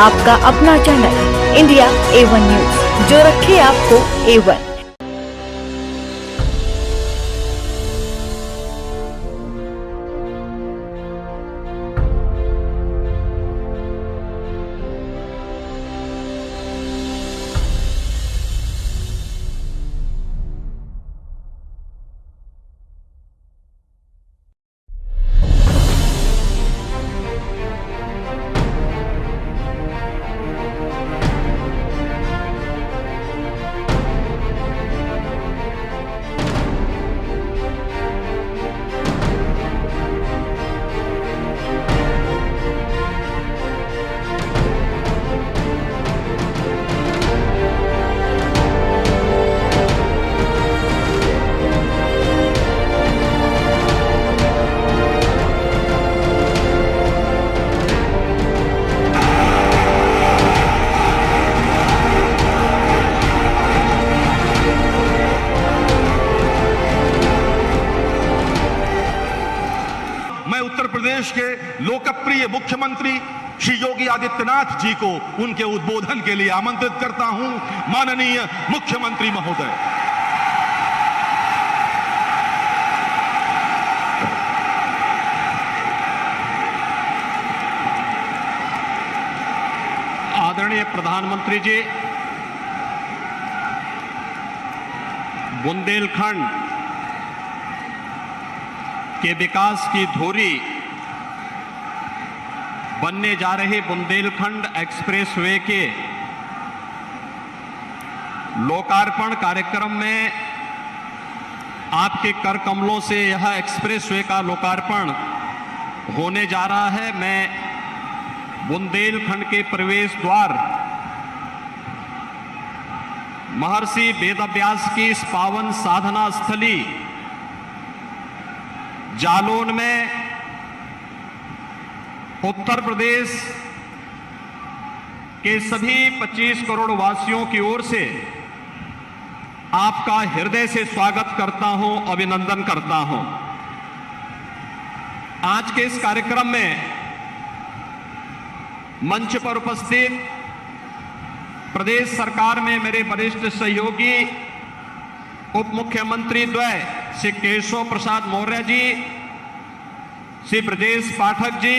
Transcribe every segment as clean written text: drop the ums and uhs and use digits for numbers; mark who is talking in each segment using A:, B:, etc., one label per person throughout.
A: आपका अपना channel India A1 news, जो रखे आपको A1।
B: उत्तर प्रदेश के लोकप्रिय मुख्यमंत्री श्री योगी आदित्यनाथ जी को उनके उद्बोधन के लिए आमंत्रित करता हूं। माननीय मुख्यमंत्री महोदय।
C: आदरणीय प्रधानमंत्री जी, बुंदेलखंड के विकास की धुरी बनने जा रहे बुंदेलखंड एक्सप्रेसवे के लोकार्पण कार्यक्रम में आपके कर कमलों से यह एक्सप्रेसवे का लोकार्पण होने जा रहा है। मैं बुंदेलखंड के प्रवेश द्वार महर्षि वेदव्यास की इस पावन साधना स्थली जालौन में उत्तर प्रदेश के सभी 25 करोड़ वासियों की ओर से आपका हृदय से स्वागत करता हूं, अभिनंदन करता हूं। आज के इस कार्यक्रम में मंच पर उपस्थित प्रदेश सरकार में मेरे वरिष्ठ सहयोगी उप मुख्यमंत्री द्वय श्री केशव प्रसाद मौर्य जी, श्री ब्रजेश पाठक जी,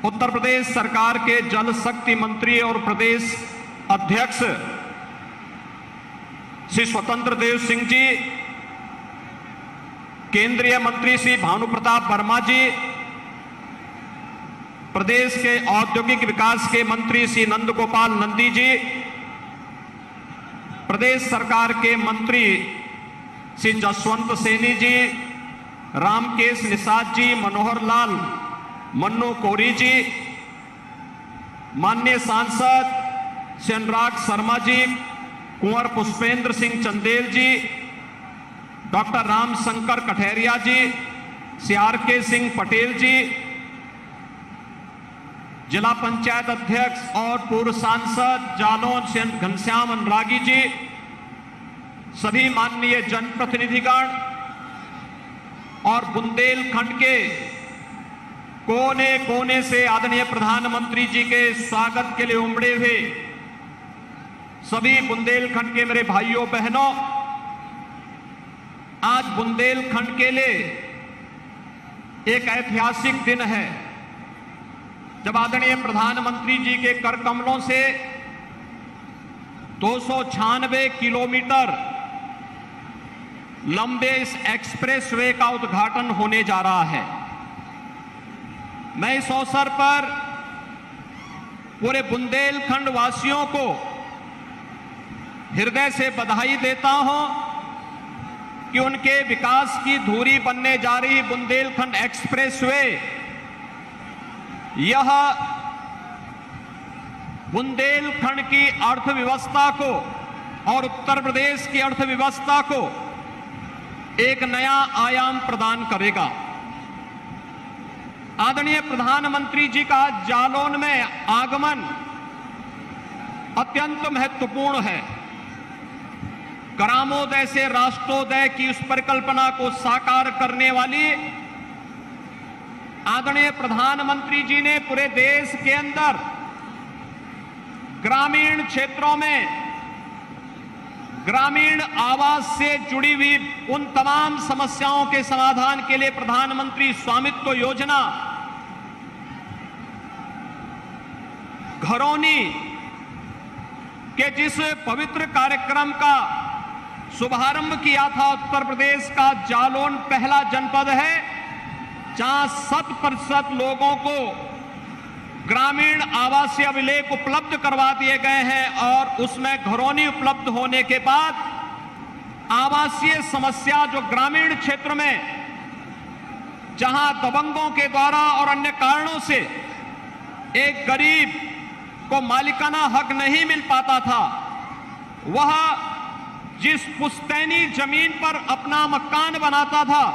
C: उत्तर प्रदेश सरकार के जल शक्ति मंत्री और प्रदेश अध्यक्ष श्री स्वतंत्र देव सिंह जी, केंद्रीय मंत्री श्री भानु प्रताप वर्मा जी, प्रदेश के औद्योगिक विकास के मंत्री श्री नंद गोपाल नंदी जी, प्रदेश सरकार के मंत्री श्री जसवंत सैनी जी, रामकेश निषाद जी, मनोहर लाल मन्नू कोरी जी, माननीय सांसद श्री अनुराग शर्मा जी, कुंवर पुष्पेंद्र सिंह चंदेल जी, डॉक्टर राम शंकर कठेरिया जी, श्री R.K. सिंह पटेल जी, जिला पंचायत अध्यक्ष और पूर्व सांसद जालौन से घनश्याम अनुरागी जी, सभी माननीय जनप्रतिनिधिगण और बुंदेलखंड के कोने कोने से आदरणीय प्रधानमंत्री जी के स्वागत के लिए उमड़े हुए सभी बुंदेलखंड के मेरे भाइयों बहनों, आज बुंदेलखंड के लिए एक ऐतिहासिक दिन है जब आदरणीय प्रधानमंत्री जी के कर कमलों से 296 किलोमीटर लंबे इस एक्सप्रेसवे का उद्घाटन होने जा रहा है। मैं इस अवसर पर पूरे बुंदेलखंड वासियों को हृदय से बधाई देता हूं कि उनके विकास की धुरी बनने जा रही बुंदेलखंड एक्सप्रेसवे यह बुंदेलखंड की अर्थव्यवस्था को और उत्तर प्रदेश की अर्थव्यवस्था को एक नया आयाम प्रदान करेगा। आदरणीय प्रधानमंत्री जी का जालौन में आगमन अत्यंत महत्वपूर्ण है। ग्रामोदय से राष्ट्रोदय की उस परिकल्पना को साकार करने वाली आदरणीय प्रधानमंत्री जी ने पूरे देश के अंदर ग्रामीण क्षेत्रों में ग्रामीण आवास से जुड़ी हुई उन तमाम समस्याओं के समाधान के लिए प्रधानमंत्री स्वामित्व योजना, घरौनी के जिस पवित्र कार्यक्रम का शुभारंभ किया था, उत्तर प्रदेश का जालौन पहला जनपद है जहां 100% लोगों को ग्रामीण आवासीय अभिलेख उपलब्ध करवा दिए गए हैं और उसमें घरौनी उपलब्ध होने के बाद आवासीय समस्या जो ग्रामीण क्षेत्र में जहां दबंगों के द्वारा और अन्य कारणों से एक गरीब को मालिकाना हक नहीं मिल पाता था, वह जिस पुश्तैनी जमीन पर अपना मकान बनाता था,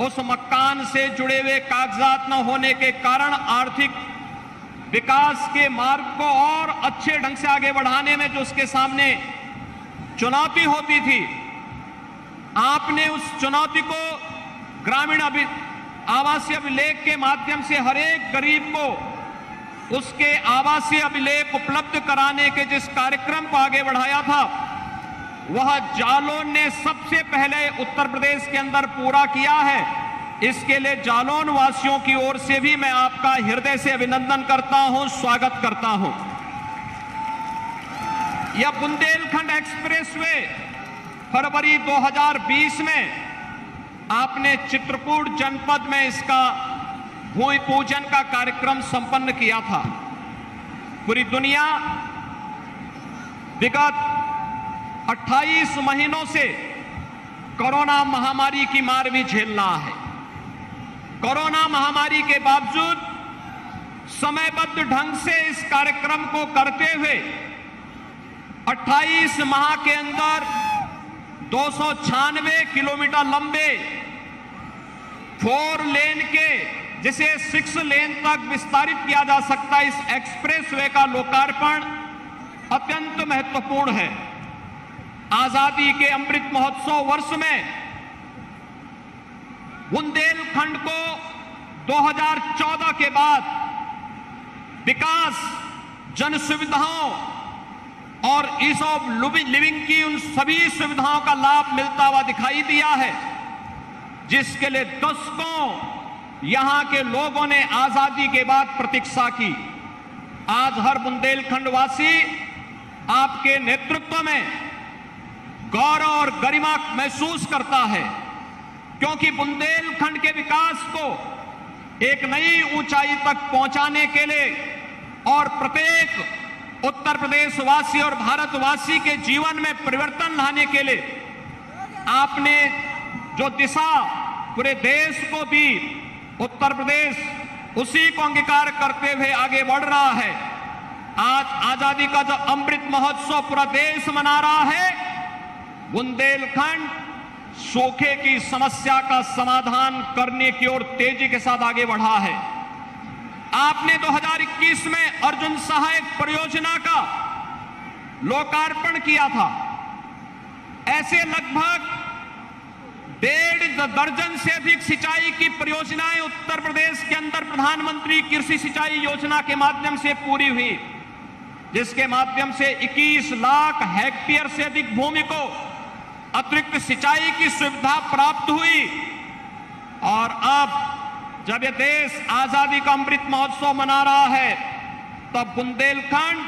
C: उस मकान से जुड़े हुए कागजात न होने के कारण आर्थिक विकास के मार्ग को और अच्छे ढंग से आगे बढ़ाने में जो उसके सामने चुनौती होती थी, आपने उस चुनौती को ग्रामीण आवासीय अभिलेख के माध्यम से हर एक गरीब को उसके आवासीय अभिलेख उपलब्ध कराने के जिस कार्यक्रम को आगे बढ़ाया था, वह जालौन ने सबसे पहले उत्तर प्रदेश के अंदर पूरा किया है। इसके लिए जालौन वासियों की ओर से भी मैं आपका हृदय से अभिनंदन करता हूं, स्वागत करता हूं। यह बुंदेलखंड एक्सप्रेसवे फरवरी 2020 में आपने चित्रकूट जनपद में इसका भूमि पूजन का कार्यक्रम संपन्न किया था। पूरी दुनिया विगत 28 महीनों से कोरोना महामारी की मार भी झेल रहा है। कोरोना महामारी के बावजूद समयबद्ध ढंग से इस कार्यक्रम को करते हुए 28 माह के अंदर 296 किलोमीटर लंबे 4 लेन के, जिसे 6 लेन तक विस्तारित किया जा सकता है, इस एक्सप्रेसवे का लोकार्पण अत्यंत महत्वपूर्ण है। आजादी के अमृत महोत्सव वर्ष में बुंदेलखंड को 2014 के बाद विकास, जन सुविधाओं और ईज ऑफ लिविंग की उन सभी सुविधाओं का लाभ मिलता हुआ दिखाई दिया है, जिसके लिए दशकों यहां के लोगों ने आजादी के बाद प्रतीक्षा की। आज हर बुंदेलखंड वासी आपके नेतृत्व में गौरव और गरिमा महसूस करता है, क्योंकि बुंदेलखंड के विकास को एक नई ऊंचाई तक पहुंचाने के लिए और प्रत्येक उत्तर प्रदेश वासी और भारतवासी के जीवन में परिवर्तन लाने के लिए आपने जो दिशा पूरे देश को दी, उत्तर प्रदेश उसी को अंगीकार करते हुए आगे बढ़ रहा है। आज आजादी का जो अमृत महोत्सव पूरा देश मना रहा है, बुंदेलखंड सूखे की समस्या का समाधान करने की ओर तेजी के साथ आगे बढ़ा है। आपने 2021 में अर्जुन सहायक परियोजना का लोकार्पण किया था। ऐसे लगभग 1.5 दर्जन से अधिक सिंचाई की परियोजनाएं उत्तर प्रदेश के अंदर प्रधानमंत्री कृषि सिंचाई योजना के माध्यम से पूरी हुई, जिसके माध्यम से 21 लाख हेक्टेयर से अधिक भूमि को अतिरिक्त सिंचाई की सुविधा प्राप्त हुई। और अब जब यह देश आजादी का अमृत महोत्सव मना रहा है, तब बुंदेलखंड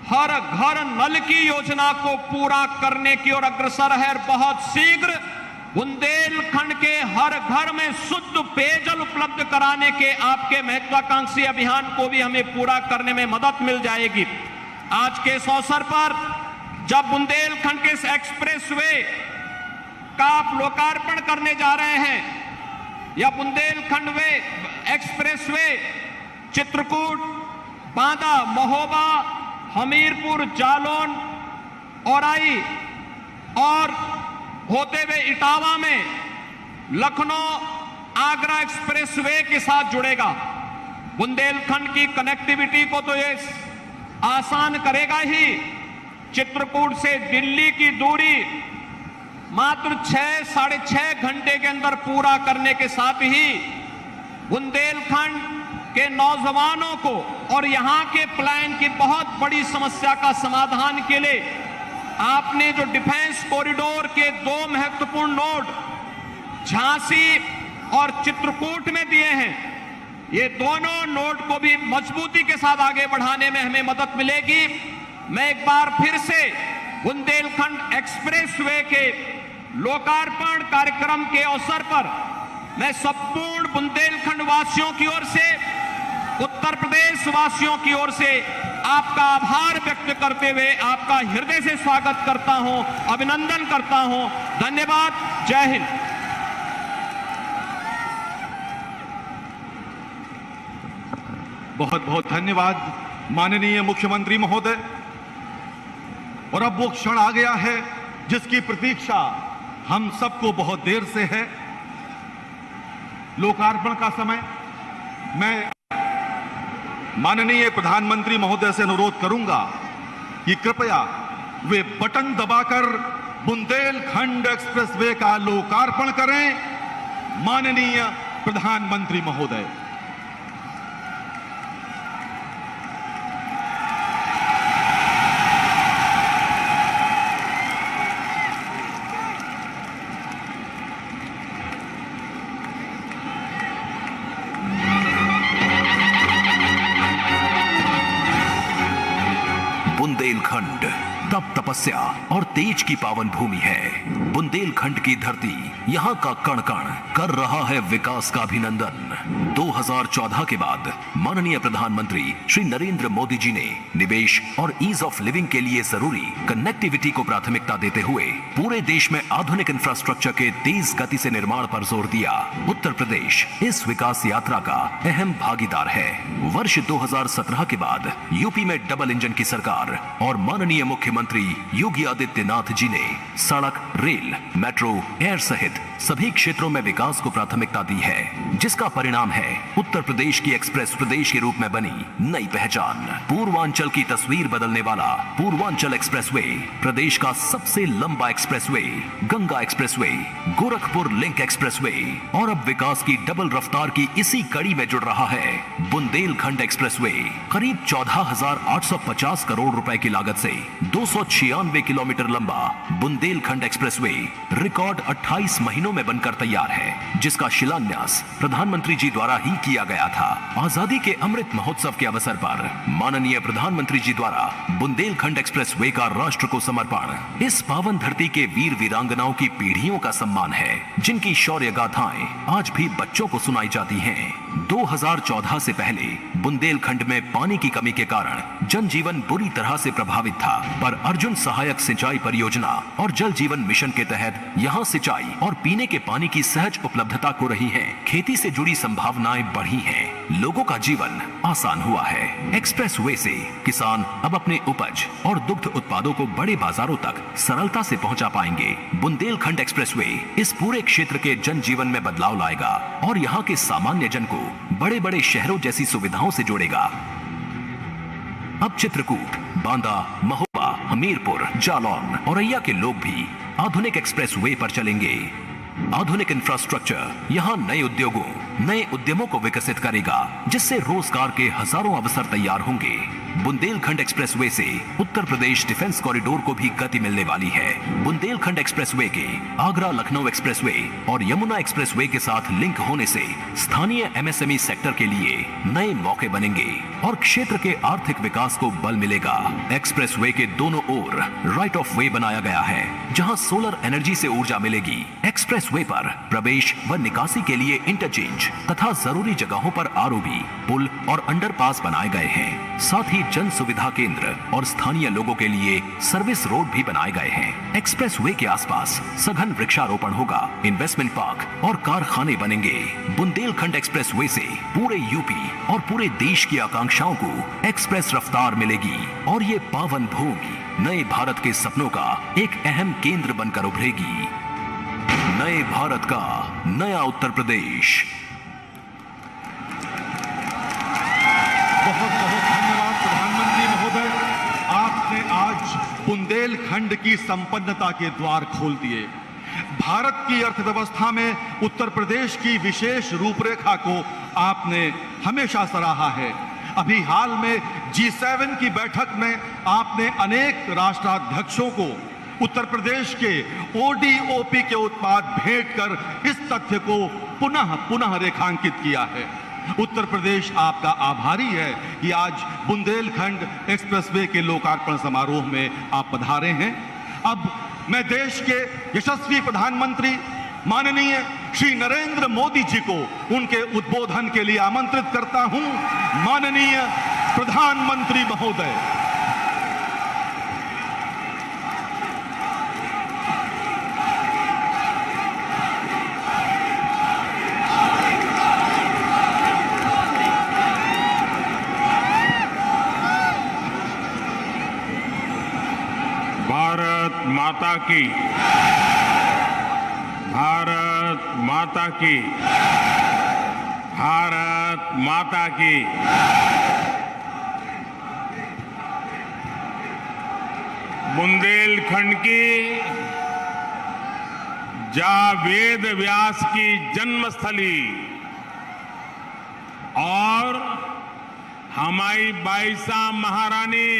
C: हर घर नल की योजना को पूरा करने की ओर अग्रसर है। बहुत शीघ्र बुंदेलखंड के हर घर में शुद्ध पेयजल उपलब्ध कराने के आपके महत्वाकांक्षी अभियान को भी हमें पूरा करने में मदद मिल जाएगी। आज के इस अवसर पर जब बुंदेलखंड के इस एक्सप्रेसवे का आप लोकार्पण करने जा रहे हैं, यह बुंदेलखंड वे एक्सप्रेसवे चित्रकूट, बांदा, महोबा, हमीरपुर, जालौन, औराई और होते हुए इटावा में लखनऊ आगरा एक्सप्रेसवे के साथ जुड़ेगा। बुंदेलखंड की कनेक्टिविटी को तो ये आसान करेगा ही। चित्रकूट से दिल्ली की दूरी मात्र 6 साढ़े 6 घंटे के अंदर पूरा करने के साथ ही बुंदेलखंड के नौजवानों को और यहां के प्लान की बहुत बड़ी समस्या का समाधान के लिए आपने जो डिफेंस कॉरिडोर के 2 महत्वपूर्ण नोड झांसी और चित्रकूट में दिए हैं, ये दोनों नोड को भी मजबूती के साथ आगे बढ़ाने में हमें मदद मिलेगी। मैं एक बार फिर से बुंदेलखंड एक्सप्रेसवे के लोकार्पण कार्यक्रम के अवसर पर मैं संपूर्ण बुंदेलखंड वासियों की ओर से, उत्तर प्रदेश वासियों की ओर से आपका आभार व्यक्त करते हुए आपका हृदय से स्वागत करता हूं, अभिनंदन करता हूं। धन्यवाद। जय हिंद।
B: बहुत बहुत धन्यवाद माननीय मुख्यमंत्री महोदय। और अब वो क्षण आ गया है जिसकी प्रतीक्षा हम सबको बहुत देर से है, लोकार्पण का समय। मैं माननीय प्रधानमंत्री महोदय से अनुरोध करूंगा कि कृपया वे बटन दबाकर बुंदेलखंड एक्सप्रेसवे का लोकार्पण करें। माननीय प्रधानमंत्री महोदय।
D: बुंदेलखंड तप तपस्या और तेज की पावन भूमि है। बुंदेलखंड की धरती यहाँ का कण कण कर रहा है विकास का अभिनंदन। 2014 के बाद माननीय प्रधानमंत्री श्री नरेंद्र मोदी जी ने निवेश और ईज ऑफ लिविंग के लिए जरूरी कनेक्टिविटी को प्राथमिकता देते हुए पूरे देश में आधुनिक इंफ्रास्ट्रक्चर के तेज गति से निर्माण पर जोर दिया। उत्तर प्रदेश इस विकास यात्रा का अहम भागीदार है। वर्ष 2017 के बाद यूपी में डबल इंजन की सरकार और माननीय मुख्यमंत्री योगी आदित्यनाथ जी ने सड़क, रेल, मेट्रो, एयर सहित सभी क्षेत्रों में विकास को प्राथमिकता दी है, जिसका परिणाम है उत्तर प्रदेश की एक्सप्रेस प्रदेश के रूप में बनी नई पहचान। पूर्वांचल की तस्वीर बदलने वाला पूर्वांचल एक्सप्रेसवे, प्रदेश का सबसे लंबा expressway, Ganga expressway, Gorakhpur link expressway और अब विकास की डबल रफ्तार की इसी कड़ी में जुड़ रहा है बुंदेलखंड एक्सप्रेसवे। करीब 14,850 करोड़ रुपए की लागत से 296 किलोमीटर लंबा बुंदेलखंड एक्सप्रेसवे रिकॉर्ड 28 महीनों में बनकर तैयार है, जिसका शिलान्यास प्रधानमंत्री जी द्वारा ही किया गया था। आजादी के अमृत महोत्सव के अवसर पर माननीय प्रधानमंत्री जी द्वारा बुंदेलखंड एक्सप्रेसवे का राष्ट्र को समर्पण इस पावन धरती के वीर वीरांगनाओं की पीढ़ियों का सम्मान है, जिनकी शौर्य गाथाएं आज भी बच्चों को सुनाई जाती हैं। 2014 से पहले बुंदेलखंड में पानी की कमी के कारण जनजीवन बुरी तरह से प्रभावित था, पर अर्जुन सहायक सिंचाई परियोजना और जल जीवन मिशन के तहत यहां सिंचाई और पीने के पानी की सहज उपलब्धता हो रही है। खेती से जुड़ी संभावनाएं बढ़ी हैं, लोगों का जीवन आसान हुआ है। एक्सप्रेस वे से किसान अब अपने उपज और दुग्ध उत्पादों को बड़े बाजारों तक सरलता से पहुंचा पाएंगे। बुंदेलखंड एक्सप्रेस वे इस पूरे क्षेत्र के जनजीवन में बदलाव लाएगा और यहाँ के सामान्य जन को बड़े बड़े शहरों जैसी सुविधाओं से जोड़ेगा। अब चित्रकूट, बांदा, महोबा, हमीरपुर, जालौन, औरैया के लोग भी आधुनिक एक्सप्रेस वे पर चलेंगे। आधुनिक इंफ्रास्ट्रक्चर यहाँ नए उद्योगों, नए उद्यमों को विकसित करेगा, जिससे रोजगार के हजारों अवसर तैयार होंगे। बुंदेलखंड एक्सप्रेसवे से उत्तर प्रदेश डिफेंस कॉरिडोर को भी गति मिलने वाली है। बुंदेलखंड एक्सप्रेसवे के आगरा लखनऊ एक्सप्रेसवे और यमुना एक्सप्रेसवे के साथ लिंक होने से स्थानीय एमएसएमई सेक्टर के लिए नए मौके बनेंगे और क्षेत्र के आर्थिक विकास को बल मिलेगा। एक्सप्रेसवे के दोनों ओर राइट ऑफ वे बनाया गया है, जहां सोलर एनर्जी से ऊर्जा मिलेगी। एक्सप्रेसवे पर प्रवेश व निकासी के लिए इंटरचेंज तथा जरूरी जगहों पर आरओबी, पुल और अंडरपास बनाए गए हैं। साथ ही जन सुविधा केंद्र और स्थानीय लोगों के लिए सर्विस रोड भी बनाए गए हैं। एक्सप्रेसवे के आसपास सघन वृक्षारोपण होगा, इन्वेस्टमेंट पार्क और कारखाने बनेंगे। बुंदेलखंड एक्सप्रेसवे से पूरे यूपी और पूरे देश की आकांक्षाओं को एक्सप्रेस रफ्तार मिलेगी और ये पावन भूमि नए भारत के सपनों का एक अहम केंद्र बनकर उभरेगी। नए भारत का नया उत्तर प्रदेश।
B: बहुत बहुत धन्यवाद प्रधानमंत्री महोदय, आपने आज बुंदेलखंड की संपन्नता के द्वार खोल दिए। भारत की अर्थव्यवस्था में उत्तर प्रदेश की विशेष रूपरेखा को आपने हमेशा सराहा है। अभी हाल में G7 की बैठक में आपने अनेक राष्ट्राध्यक्षों को उत्तर प्रदेश के ODOP के उत्पाद भेंट कर इस तथ्य को पुनः पुनः रेखांकित किया है। उत्तर प्रदेश आपका आभारी है कि आज बुंदेलखंड एक्सप्रेसवे के लोकार्पण समारोह में आप पधारे हैं। अब मैं देश के यशस्वी प्रधानमंत्री माननीय श्री नरेंद्र मोदी जी को उनके उद्बोधन के लिए आमंत्रित करता हूं। माननीय प्रधानमंत्री महोदय।
E: भारत माता की, भारत माता की, भारत माता की। बुंदेलखंड की जहाँ वेद व्यास की जन्मस्थली और हमारी बाईसा महारानी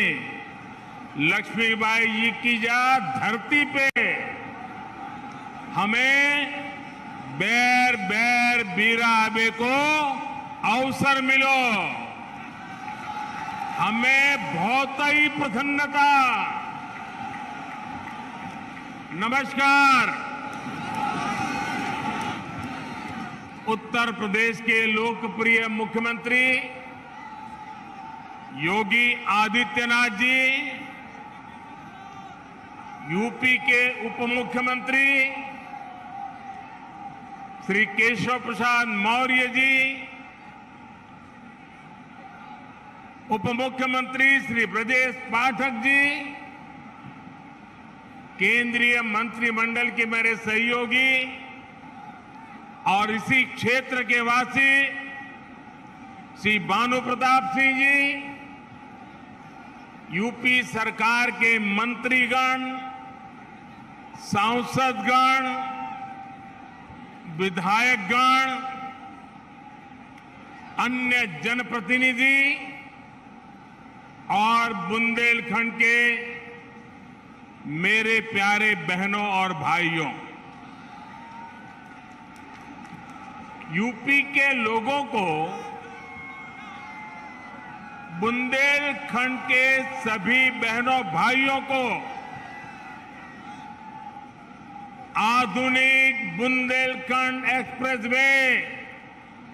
E: लक्ष्मीबाई जी की जा धरती पे हमें बैर बैर बीरा आबे को अवसर मिलो, हमें बहुत ही प्रसन्नता। नमस्कार। उत्तर प्रदेश के लोकप्रिय मुख्यमंत्री योगी आदित्यनाथ जी, यूपी के उप मुख्यमंत्री श्री केशव प्रसाद मौर्य जी, उप मुख्यमंत्री श्री ब्रजेश पाठक जी, केंद्रीय मंत्रिमंडल के मेरे सहयोगी और इसी क्षेत्र के वासी श्री भानु प्रताप सिंह जी, यूपी सरकार के मंत्रीगण, सांसदगण, विधायकगण, अन्य जनप्रतिनिधि और बुंदेलखंड के मेरे प्यारे बहनों और भाइयों, यूपी के लोगों को बुंदेलखंड के सभी बहनों भाइयों को आधुनिक बुंदेलखंड एक्सप्रेसवे,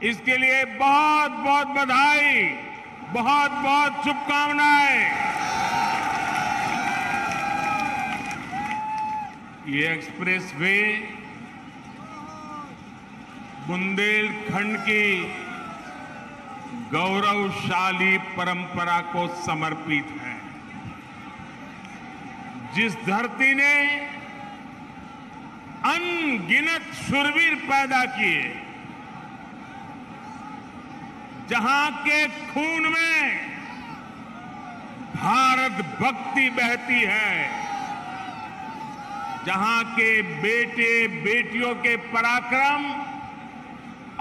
E: इसके लिए बहुत बहुत बधाई, बहुत बहुत शुभकामनाएं। ये एक्सप्रेसवे बुंदेलखंड की गौरवशाली परंपरा को समर्पित है। जिस धरती ने अनगिनत शूरवीर पैदा किए, जहां के खून में भारत भक्ति बहती है, जहां के बेटे बेटियों के पराक्रम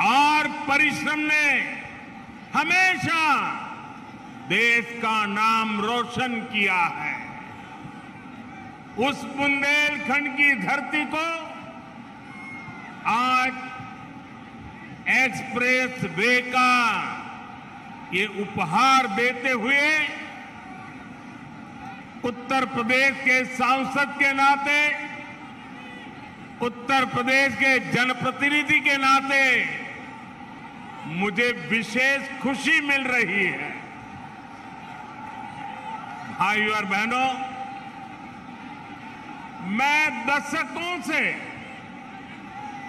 E: और परिश्रम ने हमेशा देश का नाम रोशन किया है, उस बुंदेलखंड की धरती को आज एक्सप्रेस वे का ये उपहार देते हुए उत्तर प्रदेश के सांसद के नाते, उत्तर प्रदेश के जनप्रतिनिधि के नाते मुझे विशेष खुशी मिल रही है। भाइयों और बहनों, मैं दशकों से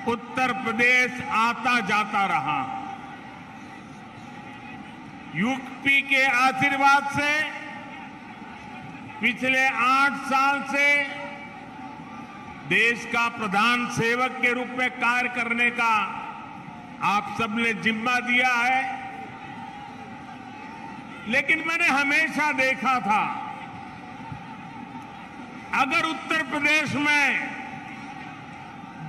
E: उत्तर प्रदेश आता जाता रहा। यूपी के आशीर्वाद से पिछले 8 साल से देश का प्रधान सेवक के रूप में कार्य करने का आप सबने जिम्मा दिया है। लेकिन मैंने हमेशा देखा था, अगर उत्तर प्रदेश में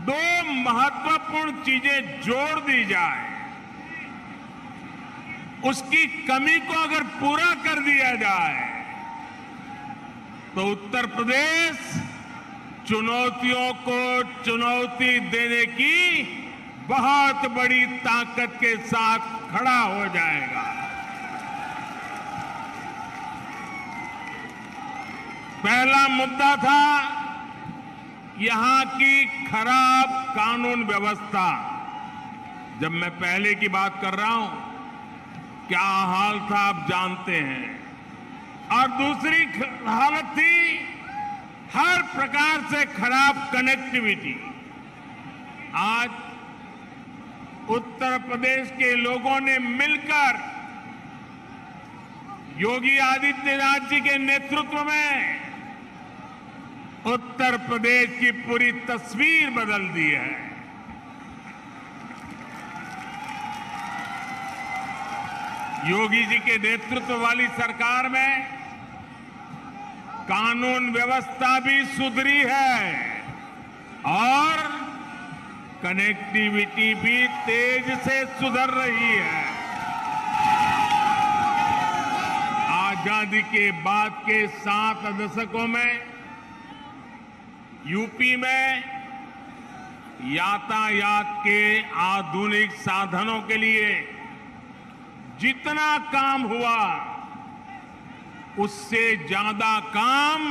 E: दो महत्वपूर्ण चीजें जोड़ दी जाए, उसकी कमी को अगर पूरा कर दिया जाए तो उत्तर प्रदेश चुनौतियों को चुनौती देने की बहुत बड़ी ताकत के साथ खड़ा हो जाएगा। पहला मुद्दा था यहां की खराब कानून व्यवस्था। जब मैं पहले की बात कर रहा हूं, क्या हाल था आप जानते हैं। और दूसरी हालत थी हर प्रकार से खराब कनेक्टिविटी। आज उत्तर प्रदेश के लोगों ने मिलकर योगी आदित्यनाथ जी के नेतृत्व में उत्तर प्रदेश की पूरी तस्वीर बदल दी है। योगी जी के नेतृत्व वाली सरकार में कानून व्यवस्था भी सुधरी है और कनेक्टिविटी भी तेज से सुधर रही है। आजादी के बाद के 7 दशकों में यूपी में यातायात के आधुनिक साधनों के लिए जितना काम हुआ उससे ज्यादा काम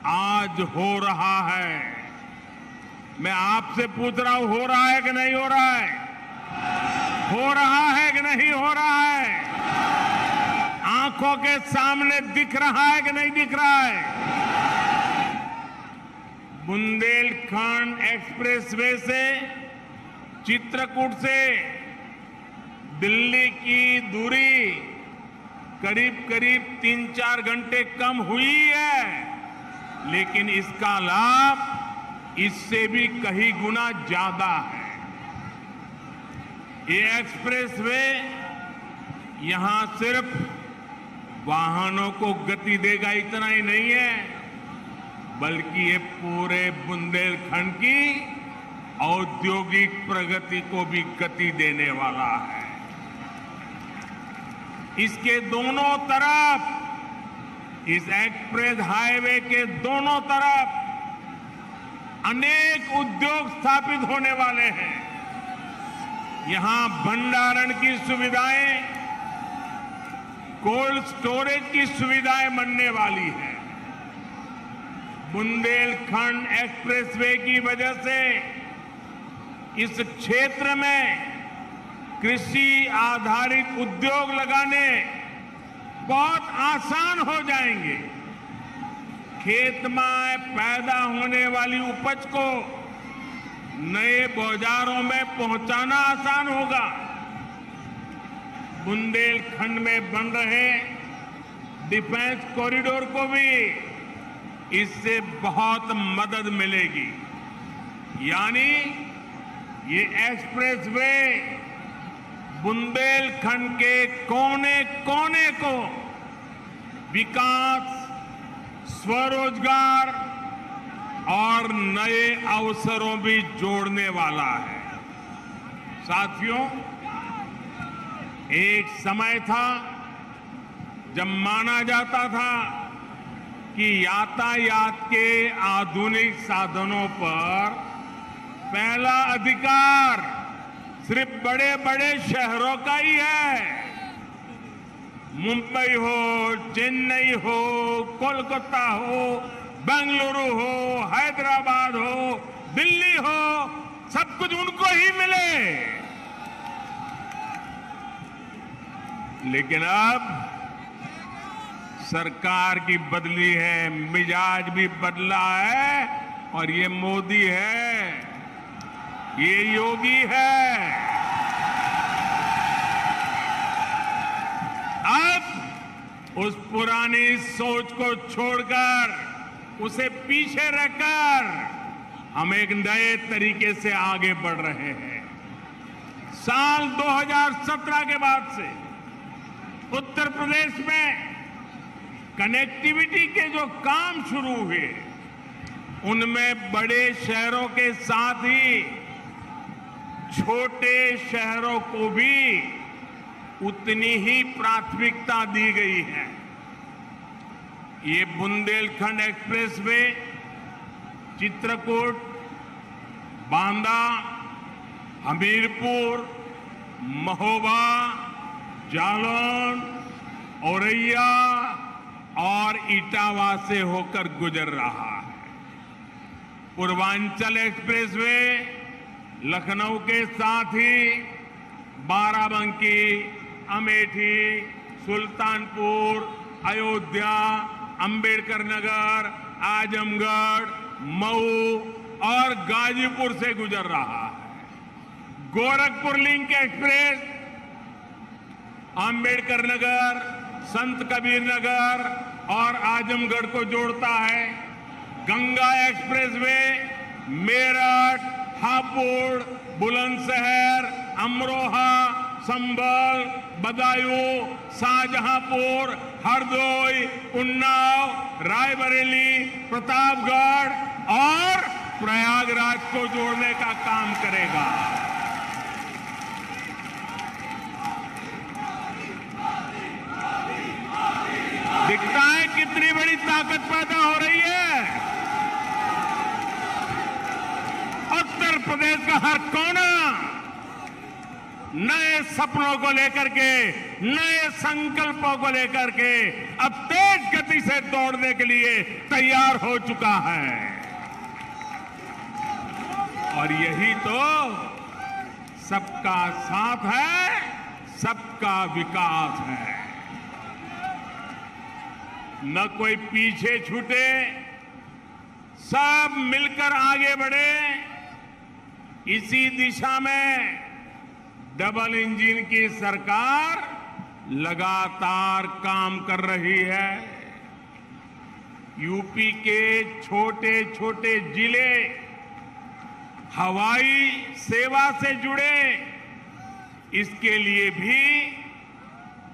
E: आज हो रहा है। मैं आपसे पूछ रहा हूं, हो रहा है कि नहीं हो रहा है? हो रहा है कि नहीं हो रहा है? आंखों के सामने दिख रहा है कि नहीं दिख रहा है? बुंदेलखंड एक्सप्रेसवे से चित्रकूट से दिल्ली की दूरी करीब करीब 3-4 घंटे कम हुई है, लेकिन इसका लाभ इससे भी कहीं गुना ज्यादा है। ये एक्सप्रेसवे यहां सिर्फ वाहनों को गति देगा इतना ही नहीं है, बल्कि ये पूरे बुंदेलखंड की औद्योगिक प्रगति को भी गति देने वाला है। इसके दोनों तरफ, इस एक्सप्रेस हाईवे के दोनों तरफ अनेक उद्योग स्थापित होने वाले हैं। यहां भंडारण की सुविधाएं, कोल्ड स्टोरेज की सुविधाएं बनने वाली है। बुंदेलखंड एक्सप्रेसवे की वजह से इस क्षेत्र में कृषि आधारित उद्योग लगाने बहुत आसान हो जाएंगे। खेत में पैदा होने वाली उपज को नए बाजारों में पहुंचाना आसान होगा। बुंदेलखंड में बन रहे डिफेंस कॉरिडोर को भी इससे बहुत मदद मिलेगी। यानी ये एक्सप्रेसवे बुंदेलखंड के कोने कोने को विकास, स्वरोजगार और नए अवसरों भी जोड़ने वाला है। साथियों, एक समय था जब माना जाता था कि यातायात के आधुनिक साधनों पर पहला अधिकार सिर्फ बड़े बड़े शहरों का ही है। मुंबई हो, चेन्नई हो, कोलकाता हो, बेंगलुरु हो, हैदराबाद हो, दिल्ली हो, सब कुछ उनको ही मिले। लेकिन अब सरकार की बदली है, मिजाज भी बदला है, और ये मोदी है, ये योगी है। अब उस पुरानी सोच को छोड़कर, उसे पीछे रखकर हम एक नए तरीके से आगे बढ़ रहे हैं। साल 2017 के बाद से उत्तर प्रदेश में कनेक्टिविटी के जो काम शुरू हुए उनमें बड़े शहरों के साथ ही छोटे शहरों को भी उतनी ही प्राथमिकता दी गई है। ये बुंदेलखंड एक्सप्रेसवे चित्रकूट, बांदा, हमीरपुर, महोबा, जालौन, औरैया और इटावा से होकर गुजर रहा है। पूर्वांचल एक्सप्रेसवे लखनऊ के साथ ही बाराबंकी, अमेठी, सुल्तानपुर, अयोध्या, अंबेडकर नगर, आजमगढ़, मऊ और गाजीपुर से गुजर रहा है। गोरखपुर लिंक एक्सप्रेस अंबेडकर नगर, संत कबीर नगर और आजमगढ़ को जोड़ता है। गंगा एक्सप्रेसवे मेरठ, हापुड़, बुलंदशहर, अमरोहा, संभल, बदायूं, शाहजहांपुर, हरदोई, उन्नाव, रायबरेली, प्रतापगढ़ और प्रयागराज को जोड़ने का काम करेगा। दिखता है कितनी बड़ी ताकत पैदा हो रही है। उत्तर प्रदेश का हर कोना नए सपनों को लेकर के, नए संकल्पों को लेकर के अब तेज गति से दौड़ने के लिए तैयार हो चुका है। और यही तो सबका साथ है, सबका विकास है। न कोई पीछे छूटे, सब मिलकर आगे बढ़े। इसी दिशा में डबल इंजन की सरकार लगातार काम कर रही है। यूपी के छोटे छोटे जिले हवाई सेवा से जुड़े, इसके लिए भी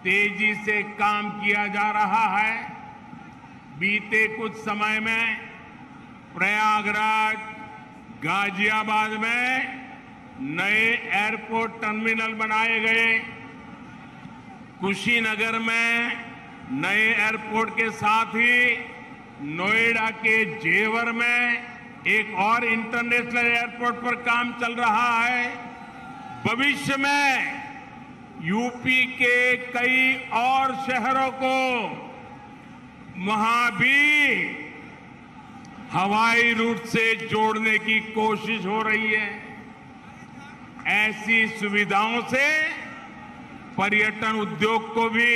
E: तेजी से काम किया जा रहा है। बीते कुछ समय में प्रयागराज, गाजियाबाद में नए एयरपोर्ट टर्मिनल बनाए गए। कुशीनगर में नए एयरपोर्ट के साथ ही नोएडा के जेवर में एक और इंटरनेशनल एयरपोर्ट पर काम चल रहा है। भविष्य में यूपी के कई और शहरों को वहां भी हवाई रूट से जोड़ने की कोशिश हो रही है। ऐसी सुविधाओं से पर्यटन उद्योग को भी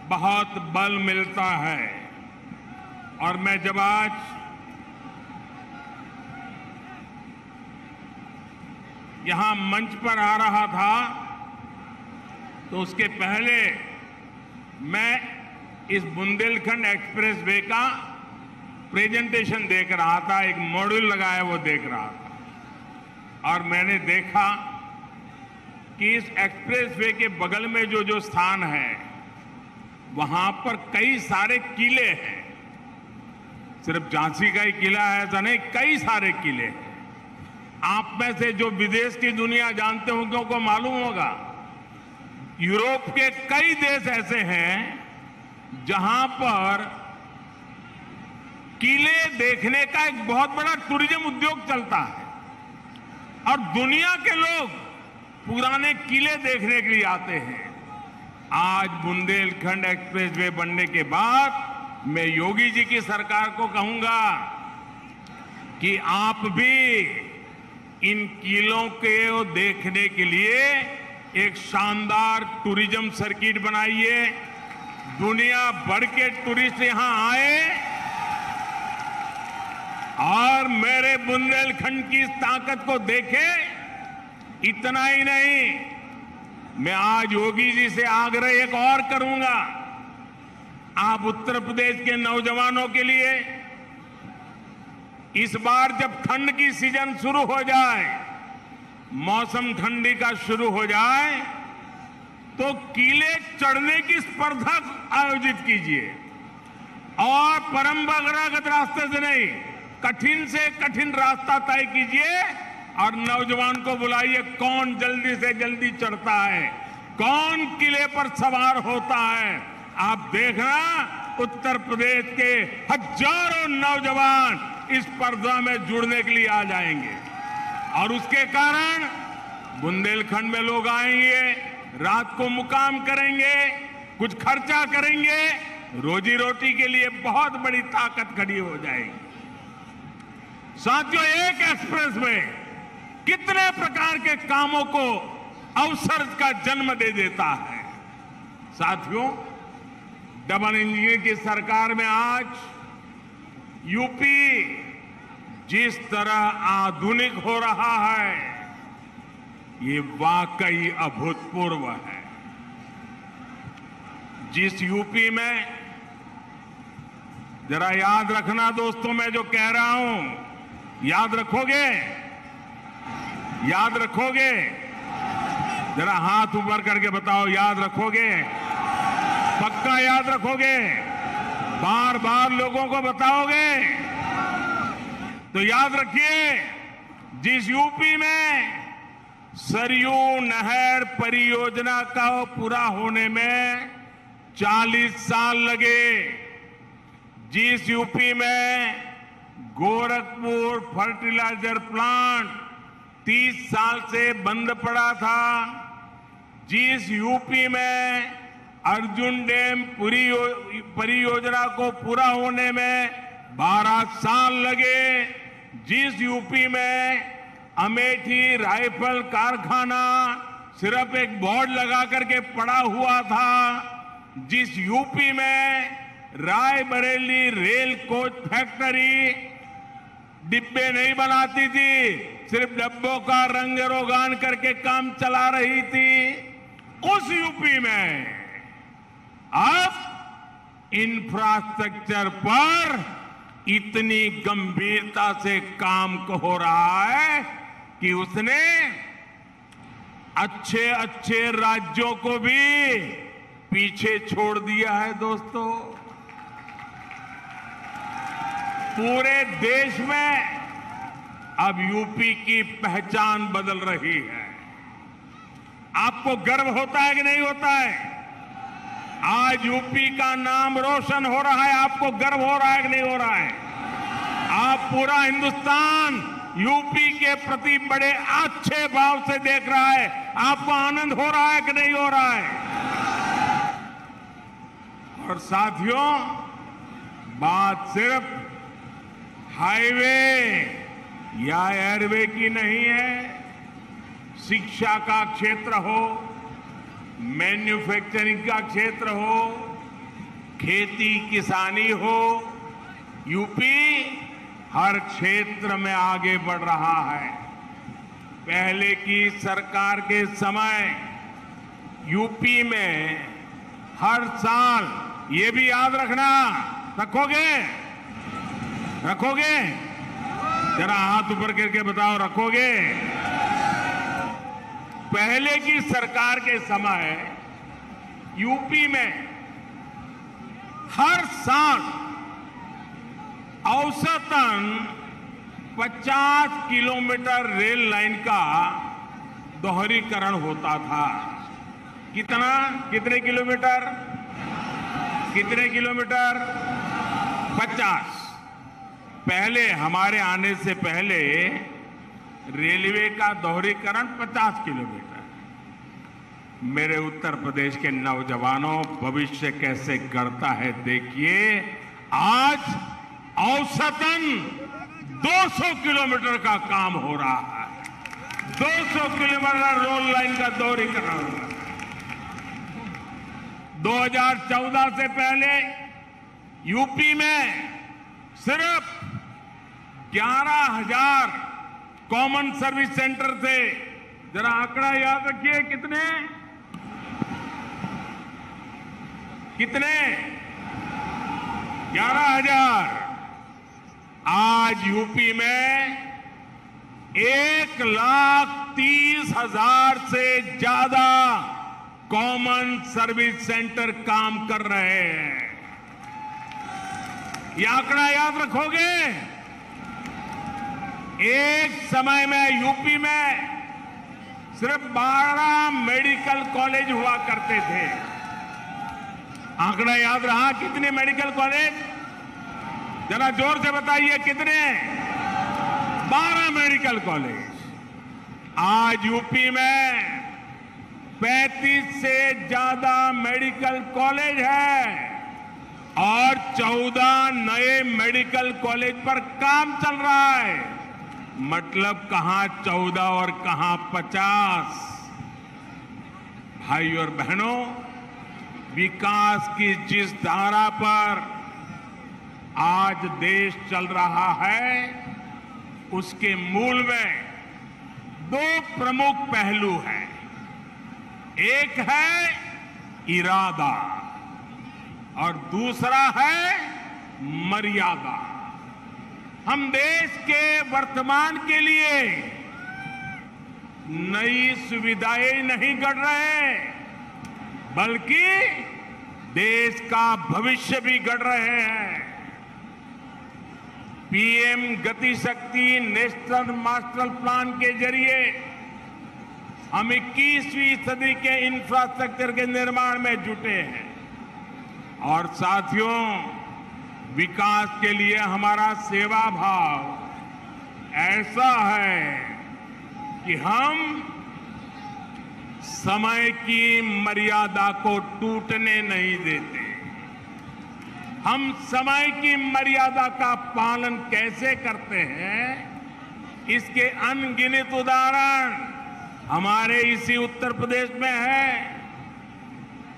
E: बहुत बल मिलता है। और मैं जब आज यहां मंच पर आ रहा था तो उसके पहले मैं इस बुंदेलखंड एक्सप्रेसवे का प्रेजेंटेशन देख रहा था, एक मॉड्यूल लगाया वो देख रहा था। और मैंने देखा कि इस एक्सप्रेसवे के बगल में जो जो स्थान है वहां पर कई सारे किले हैं। सिर्फ झांसी का ही किला है ऐसा नहीं, कई सारे किले हैं। आप में से जो विदेश की दुनिया जानते होंगे उनको मालूम होगा, यूरोप के कई देश ऐसे हैं जहां पर किले देखने का एक बहुत बड़ा टूरिज्म उद्योग चलता है और दुनिया के लोग पुराने किले देखने के लिए आते हैं। आज बुंदेलखंड एक्सप्रेसवे बनने के बाद मैं योगी जी की सरकार को कहूंगा कि आप भी इन किलों को देखने के लिए एक शानदार टूरिज्म सर्किट बनाइए। दुनिया भर के टूरिस्ट यहां आए और मेरे बुंदेलखंड की ताकत को देखें। इतना ही नहीं, मैं आज योगी जी से आग्रह एक और करूंगा। आप उत्तर प्रदेश के नौजवानों के लिए इस बार जब ठंड की सीजन शुरू हो जाए, मौसम ठंडी का शुरू हो जाए, तो किले चढ़ने की स्पर्धा आयोजित कीजिए। और परंपरागत रास्ते से नहीं, कठिन से कठिन रास्ता तय कीजिए और नौजवान को बुलाइए, कौन जल्दी से जल्दी चढ़ता है, कौन किले पर सवार होता है। आप देखना उत्तर प्रदेश के हजारों नौजवान इस स्पर्धा में जुड़ने के लिए आ जाएंगे और उसके कारण बुंदेलखंड में लोग आएंगे, रात को मुकाम करेंगे, कुछ खर्चा करेंगे, रोजी रोटी के लिए बहुत बड़ी ताकत खड़ी हो जाएगी। साथियों, एक एक्सप्रेस में कितने प्रकार के कामों को अवसर का जन्म दे देता है। साथियों, डबल इंजन की सरकार में आज यूपी जिस तरह आधुनिक हो रहा है, ये वाकई अभूतपूर्व है। जिस यूपी में, जरा याद रखना दोस्तों, मैं जो कह रहा हूं याद रखोगे, याद रखोगे? जरा हाथ ऊपर करके बताओ, याद रखोगे? पक्का याद रखोगे? बार बार लोगों को बताओगे? तो याद रखिए, जिस यूपी में सरयू नहर परियोजना का पूरा होने में 40 साल लगे, जिस यूपी में गोरखपुर फर्टिलाइजर प्लांट 30 साल से बंद पड़ा था, जिस यूपी में अर्जुन डैम परियोजना को पूरा होने में 12 साल लगे, जिस यूपी में अमेठी राइफल कारखाना सिर्फ एक बोर्ड लगा करके पड़ा हुआ था, जिस यूपी में रायबरेली रेल कोच फैक्ट्री डिब्बे नहीं बनाती थी, सिर्फ डब्बों का रंग रोगान करके काम चला रही थी, उस यूपी में अब इंफ्रास्ट्रक्चर पर इतनी गंभीरता से काम हो रहा है कि उसने अच्छे अच्छे राज्यों को भी पीछे छोड़ दिया है। दोस्तों, पूरे देश में अब यूपी की पहचान बदल रही है। आपको गर्व होता है कि नहीं होता है? आज यूपी का नाम रोशन हो रहा है, आपको गर्व हो रहा है कि नहीं हो रहा है? आप पूरा हिंदुस्तान यूपी के प्रति बड़े अच्छे भाव से देख रहा है, आपको आनंद हो रहा है कि नहीं हो रहा है? और साथियों, बात सिर्फ हाईवे या एयरवे की नहीं है। शिक्षा का क्षेत्र हो, मैन्युफैक्चरिंग का क्षेत्र हो, खेती किसानी हो, यूपी हर क्षेत्र में आगे बढ़ रहा है। पहले की सरकार के समय यूपी में हर साल, ये भी याद रखना, रखोगे? रखोगे? जरा हाथ ऊपर करके बताओ, रखोगे? पहले की सरकार के समय यूपी में हर साल औसतन 50 किलोमीटर रेल लाइन का दोहरीकरण होता था। कितने किलोमीटर? कितने किलोमीटर? 50। पहले, हमारे आने से पहले रेलवे का दोहरीकरण 50 किलोमीटर। मेरे उत्तर प्रदेश के नौजवानों, भविष्य कैसे गढ़ता है देखिए। आज औसतन 200 किलोमीटर का काम हो रहा है। 200 किलोमीटर रोड लाइन का दोहरीकरण हो रहा है। 2014 से पहले यूपी में सिर्फ 11,000 कॉमन सर्विस सेंटर थे। जरा आंकड़ा याद रखिए, कितने? 11,000। आज यूपी में 1,30,000 से ज्यादा कॉमन सर्विस सेंटर काम कर रहे हैं। ये आंकड़ा याद रखोगे? एक समय में यूपी में सिर्फ 12 मेडिकल कॉलेज हुआ करते थे। आंकड़ा याद रहा कितने मेडिकल कॉलेज? जरा जोर से बताइए कितने? 12 मेडिकल कॉलेज। आज यूपी में 35 से ज्यादा मेडिकल कॉलेज है और 14 नए मेडिकल कॉलेज पर काम चल रहा है। मतलब कहां 14 और कहां 50। भाई और बहनों, विकास की जिस धारा पर आज देश चल रहा है उसके मूल में 2 प्रमुख पहलू हैं। एक है इरादा और दूसरा है मर्यादा। हम देश के वर्तमान के लिए नई सुविधाएं नहीं गढ़ रहे बल्कि देश का भविष्य भी गढ़ रहे हैं। पीएम गति शक्ति नेशनल मास्टर प्लान के जरिए हम 21वीं सदी के इंफ्रास्ट्रक्चर के निर्माण में जुटे हैं और साथियों, विकास के लिए हमारा सेवा भाव ऐसा है कि हम समय की मर्यादा को टूटने नहीं देते। हम समय की मर्यादा का पालन कैसे करते हैं, इसके अनगिनत उदाहरण हमारे इसी उत्तर प्रदेश में है।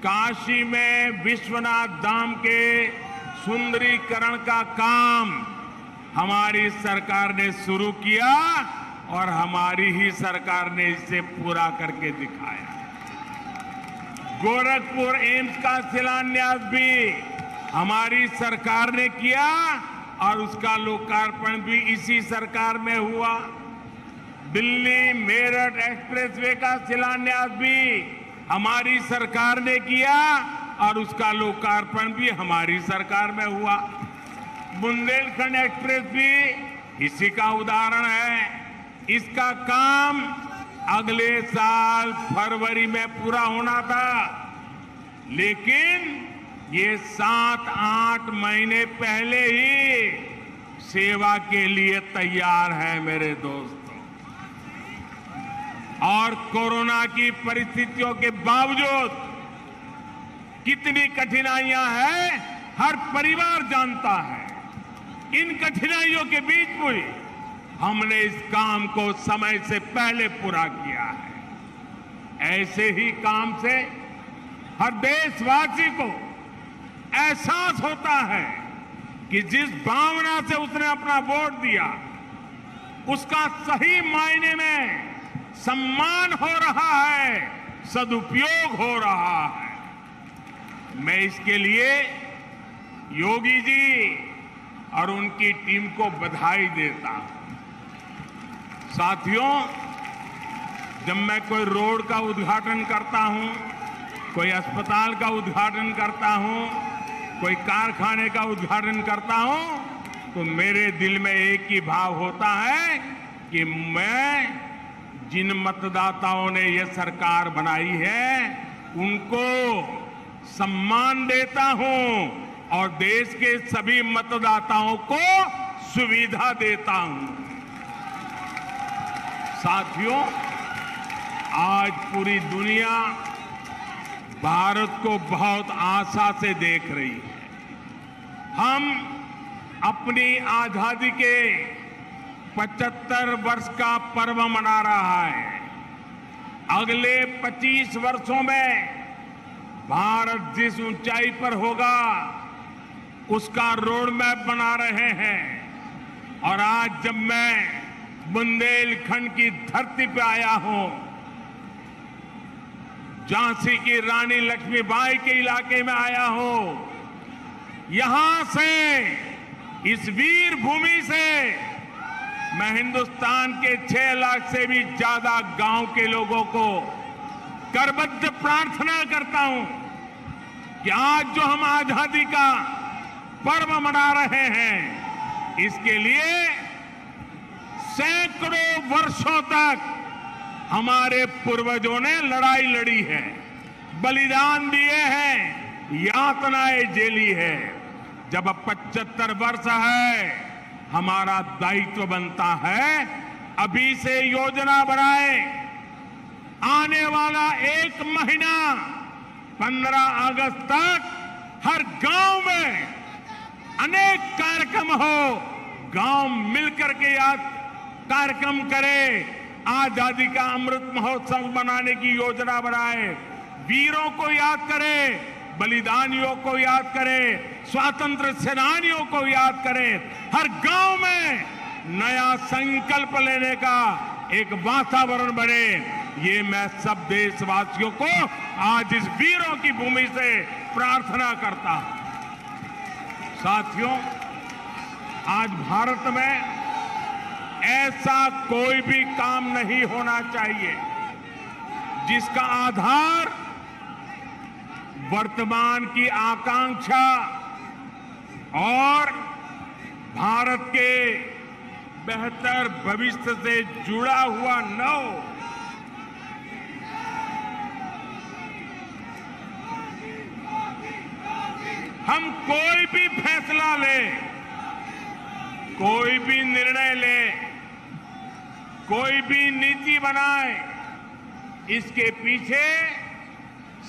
E: काशी में विश्वनाथ धाम के सुंदरीकरण का काम हमारी सरकार ने शुरू किया और हमारी ही सरकार ने इसे पूरा करके दिखाया। गोरखपुर एम्स का शिलान्यास भी हमारी सरकार ने किया और उसका लोकार्पण भी इसी सरकार में हुआ। दिल्ली मेरठ एक्सप्रेसवे का शिलान्यास भी हमारी सरकार ने किया और उसका लोकार्पण भी हमारी सरकार में हुआ। बुंदेलखंड एक्सप्रेस भी इसी का उदाहरण है। इसका काम अगले साल फरवरी में पूरा होना था, लेकिन ये 7-8 महीने पहले ही सेवा के लिए तैयार है मेरे दोस्तों। और कोरोना की परिस्थितियों के बावजूद कितनी कठिनाइयां हैं हर परिवार जानता है। इन कठिनाइयों के बीच भी हमने इस काम को समय से पहले पूरा किया है। ऐसे ही काम से हर देशवासी को एहसास होता है कि जिस भावना से उसने अपना वोट दिया उसका सही मायने में सम्मान हो रहा है, सदुपयोग हो रहा है। मैं इसके लिए योगी जी और उनकी टीम को बधाई देता हूं। साथियों, जब मैं कोई रोड का उद्घाटन करता हूं, कोई अस्पताल का उद्घाटन करता हूं, कोई कारखाने का उद्घाटन करता हूं, तो मेरे दिल में एक ही भाव होता है कि मैं जिन मतदाताओं ने ये सरकार बनाई है उनको सम्मान देता हूं और देश के सभी मतदाताओं को सुविधा देता हूं। साथियों, आज पूरी दुनिया भारत को बहुत आशा से देख रही है। हम अपनी आजादी के 75 वर्ष का पर्व मना रहा है। अगले 25 वर्षों में भारत जिस ऊंचाई पर होगा उसका रोड मैप बना रहे हैं। और आज जब मैं बुंदेलखंड की धरती पे आया हूं, झांसी की रानी लक्ष्मीबाई के इलाके में आया हूं, यहां से इस वीर भूमि से मैं हिंदुस्तान के 6 लाख से भी ज्यादा गांव के लोगों को करबद्ध प्रार्थना करता हूं कि आज जो हम आजादी का पर्व मना रहे हैं, इसके लिए सैकड़ों वर्षों तक हमारे पूर्वजों ने लड़ाई लड़ी है, बलिदान दिए हैं, यातनाएं झेली है। जब 75 वर्ष है, हमारा दायित्व बनता है अभी से योजना बनाए। आने वाला 1 महीना 15 अगस्त तक हर गांव में अनेक कार्यक्रम हो, गांव मिलकर के याद कार्यक्रम करे, आजादी का अमृत महोत्सव मनाने की योजना बनाए, वीरों को याद करे, बलिदानियों को याद करे, स्वातंत्र सेनानियों को याद करे। हर गांव में नया संकल्प लेने का एक वातावरण बने, ये मैं सब देशवासियों को आज इस वीरों की भूमि से प्रार्थना करता हूं। साथियों, आज भारत में ऐसा कोई भी काम नहीं होना चाहिए जिसका आधार वर्तमान की आकांक्षा और भारत के बेहतर भविष्य से जुड़ा हुआ न हो। हम कोई भी फैसला लें, कोई भी निर्णय लें, कोई भी नीति बनाए, इसके पीछे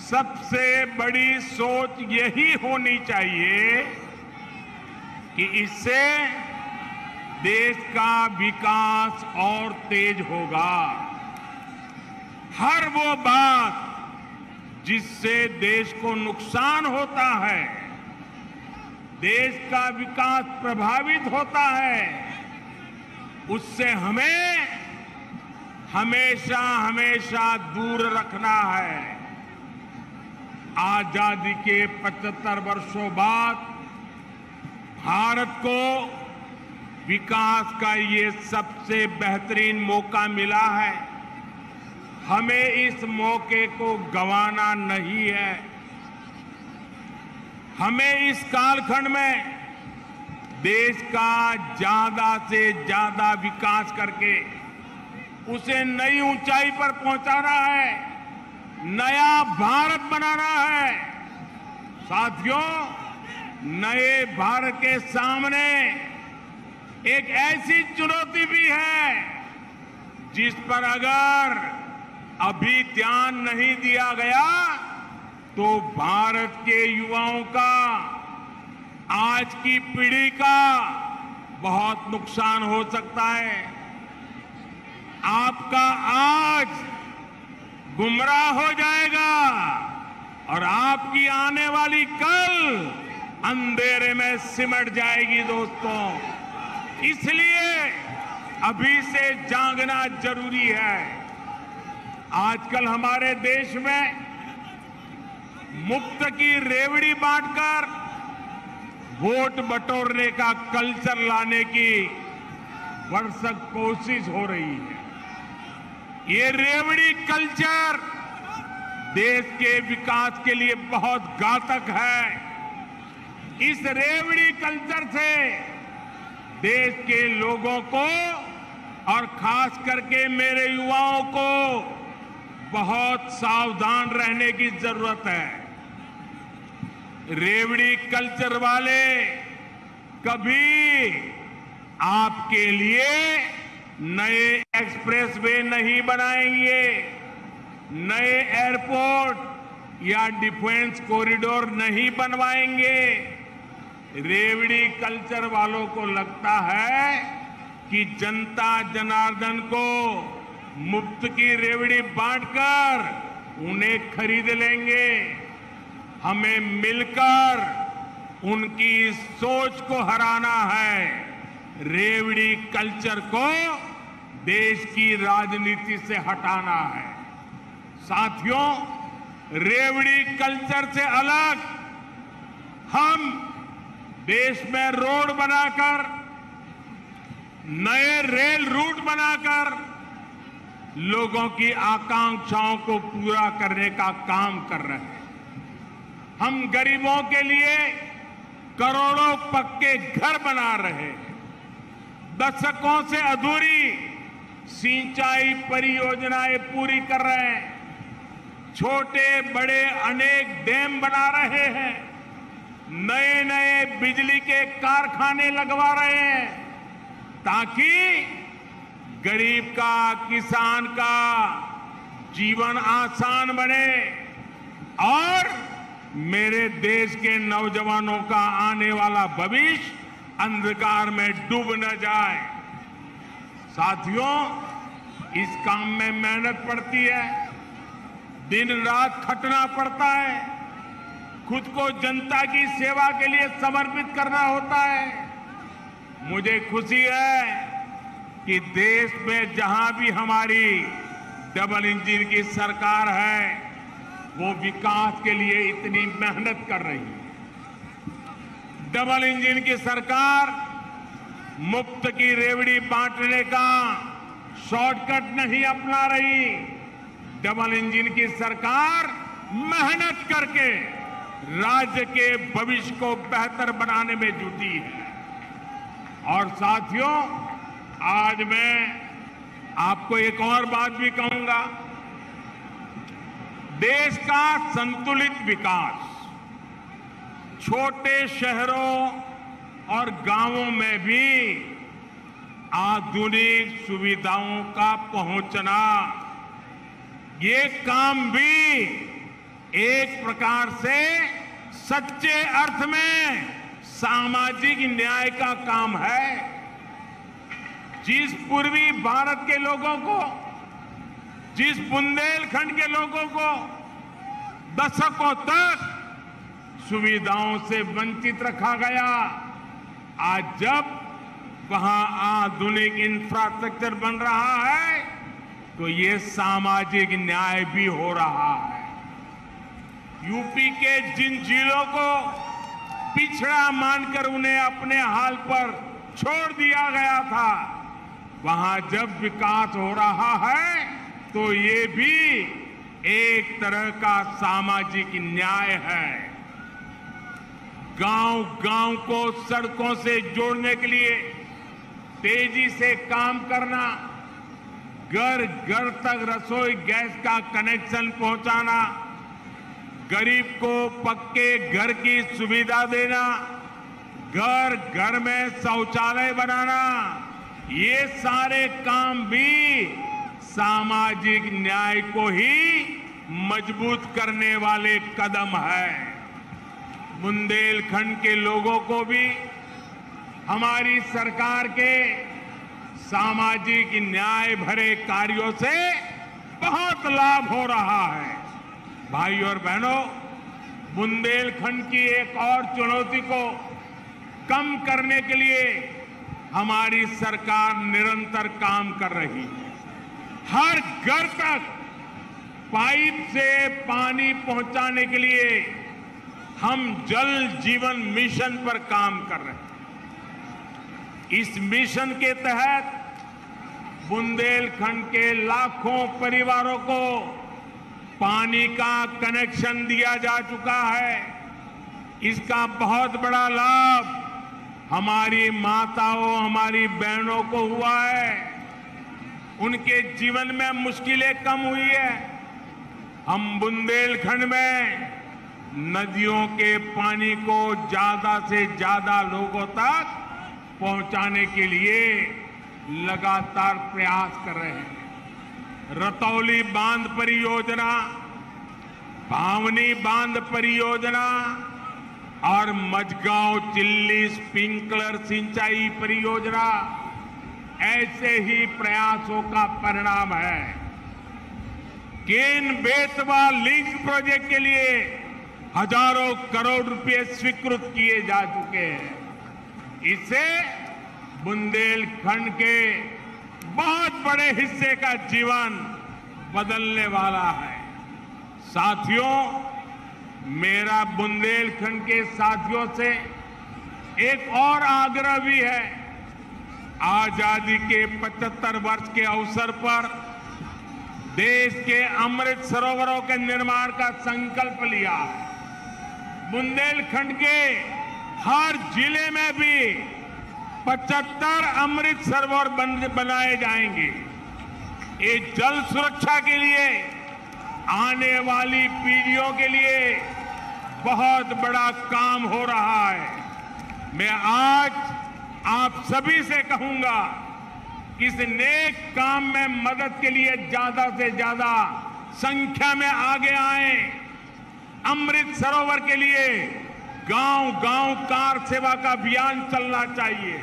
E: सबसे बड़ी सोच यही होनी चाहिए कि इससे देश का विकास और तेज होगा। हर वो बात जिससे देश को नुकसान होता है, देश का विकास प्रभावित होता है, उससे हमें हमेशा हमेशा दूर रखना है। आजादी के 75 वर्षों बाद भारत को विकास का ये सबसे बेहतरीन मौका मिला है। हमें इस मौके को गंवाना नहीं है। हमें इस कालखंड में देश का ज्यादा से ज्यादा विकास करके उसे नई ऊंचाई पर पहुंचाना है, नया भारत बनाना है। साथियों, नए भारत के सामने एक ऐसी चुनौती भी है जिस पर अगर अभी ध्यान नहीं दिया गया तो भारत के युवाओं का, आज की पीढ़ी का बहुत नुकसान हो सकता है। आपका आज गुमराह हो जाएगा और आपकी आने वाली कल अंधेरे में सिमट जाएगी। दोस्तों, इसलिए अभी से जागना जरूरी है। आजकल हमारे देश में मुफ्त की रेवड़ी बांटकर वोट बटोरने का कल्चर लाने की भरसक कोशिश हो रही है। ये रेवड़ी कल्चर देश के विकास के लिए बहुत घातक है। इस रेवड़ी कल्चर से देश के लोगों को और खास करके मेरे युवाओं को बहुत सावधान रहने की जरूरत है। रेवड़ी कल्चर वाले कभी आपके लिए नए एक्सप्रेसवे नहीं बनाएंगे, नए एयरपोर्ट या डिफेंस कॉरिडोर नहीं बनवाएंगे। रेवड़ी कल्चर वालों को लगता है कि जनता जनार्दन को मुफ्त की रेवड़ी बांटकर उन्हें खरीद लेंगे। हमें मिलकर उनकी सोच को हराना है। रेवड़ी कल्चर को देश की राजनीति से हटाना है। साथियों, रेवड़ी कल्चर से अलग हम देश में रोड बनाकर, नए रेल रूट बनाकर लोगों की आकांक्षाओं को पूरा करने का काम कर रहे हैं। हम गरीबों के लिए करोड़ों पक्के घर बना रहे हैं। दशकों से अधूरी सिंचाई परियोजनाएं पूरी कर रहे हैं, छोटे बड़े अनेक डैम बना रहे हैं, नए नए बिजली के कारखाने लगवा रहे हैं, ताकि गरीब का, किसान का जीवन आसान बने और मेरे देश के नौजवानों का आने वाला भविष्य अंधकार में डूब न जाए। साथियों, इस काम में मेहनत पड़ती है, दिन रात खटना पड़ता है, खुद को जनता की सेवा के लिए समर्पित करना होता है। मुझे खुशी है कि देश में जहां भी हमारी डबल इंजन की सरकार है, वो विकास के लिए इतनी मेहनत कर रही है। डबल इंजन की सरकार मुफ्त की रेवड़ी बांटने का शॉर्टकट नहीं अपना रही। डबल इंजन की सरकार मेहनत करके राज्य के भविष्य को बेहतर बनाने में जुटी है। और साथियों, आज मैं आपको एक और बात भी कहूंगा। देश का संतुलित विकास छोटे शहरों और गांवों में भी आधुनिक सुविधाओं का पहुंचना, ये काम भी एक प्रकार से सच्चे अर्थ में सामाजिक न्याय का काम है। जिस पूर्वी भारत के लोगों को, जिस बुंदेलखंड के लोगों को दशकों तक सुविधाओं से वंचित रखा गया, आज जब वहां आधुनिक इंफ्रास्ट्रक्चर बन रहा है, तो ये सामाजिक न्याय भी हो रहा है। यूपी के जिन जिलों को पिछड़ा मानकर उन्हें अपने हाल पर छोड़ दिया गया था, वहां जब विकास हो रहा है, तो ये भी एक तरह का सामाजिक न्याय है। गांव गांव को सड़कों से जोड़ने के लिए तेजी से काम करना, घर घर तक रसोई गैस का कनेक्शन पहुंचाना, गरीब को पक्के घर की सुविधा देना, घर घर में शौचालय बनाना, ये सारे काम भी सामाजिक न्याय को ही मजबूत करने वाले कदम है। बुंदेलखंड के लोगों को भी हमारी सरकार के सामाजिक न्याय भरे कार्यों से बहुत लाभ हो रहा है। भाइयों और बहनों, बुंदेलखंड की एक और चुनौती को कम करने के लिए हमारी सरकार निरंतर काम कर रही है। हर घर तक पाइप से पानी पहुंचाने के लिए हम जल जीवन मिशन पर काम कर रहे हैं। इस मिशन के तहत बुंदेलखंड के लाखों परिवारों को पानी का कनेक्शन दिया जा चुका है। इसका बहुत बड़ा लाभ हमारी माताओं, हमारी बहनों को हुआ है। उनके जीवन में मुश्किलें कम हुई है। हम बुंदेलखंड में नदियों के पानी को ज्यादा से ज्यादा लोगों तक पहुंचाने के लिए लगातार प्रयास कर रहे हैं। रतौली बांध परियोजना, भावनी बांध परियोजना और मझगांव चिल्ली स्प्रिंकलर सिंचाई परियोजना ऐसे ही प्रयासों का परिणाम है। केन बेतवा लिंक प्रोजेक्ट के लिए हजारों करोड़ रुपए स्वीकृत किए जा चुके हैं। इससे बुंदेलखंड के बहुत बड़े हिस्से का जीवन बदलने वाला है। साथियों, मेरा बुंदेलखंड के साथियों से एक और आग्रह भी है। आजादी के 75 वर्ष के अवसर पर देश के अमृत सरोवरों के निर्माण का संकल्प लिया है। बुंदेलखंड के हर जिले में भी 75 अमृत सरोवर बनाए जाएंगे। ये जल सुरक्षा के लिए, आने वाली पीढ़ियों के लिए बहुत बड़ा काम हो रहा है। मैं आज आप सभी से कहूंगा कि इस नेक काम में मदद के लिए ज्यादा से ज्यादा संख्या में आगे आए। अमृत सरोवर के लिए गांव-गांव कार सेवा का अभियान चलना चाहिए।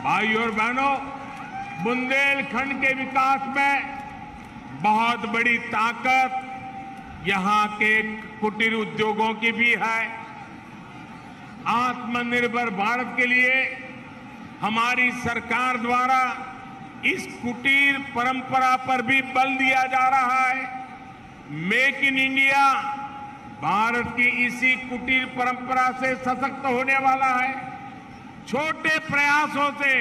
E: भाइयों और बहनों, बुंदेलखंड के विकास में बहुत बड़ी ताकत यहां के कुटीर उद्योगों की भी है। आत्मनिर्भर भारत के लिए हमारी सरकार द्वारा इस कुटीर परंपरा पर भी बल दिया जा रहा है। मेक इन इंडिया भारत की इसी कुटीर परंपरा से सशक्त होने वाला है। छोटे प्रयासों से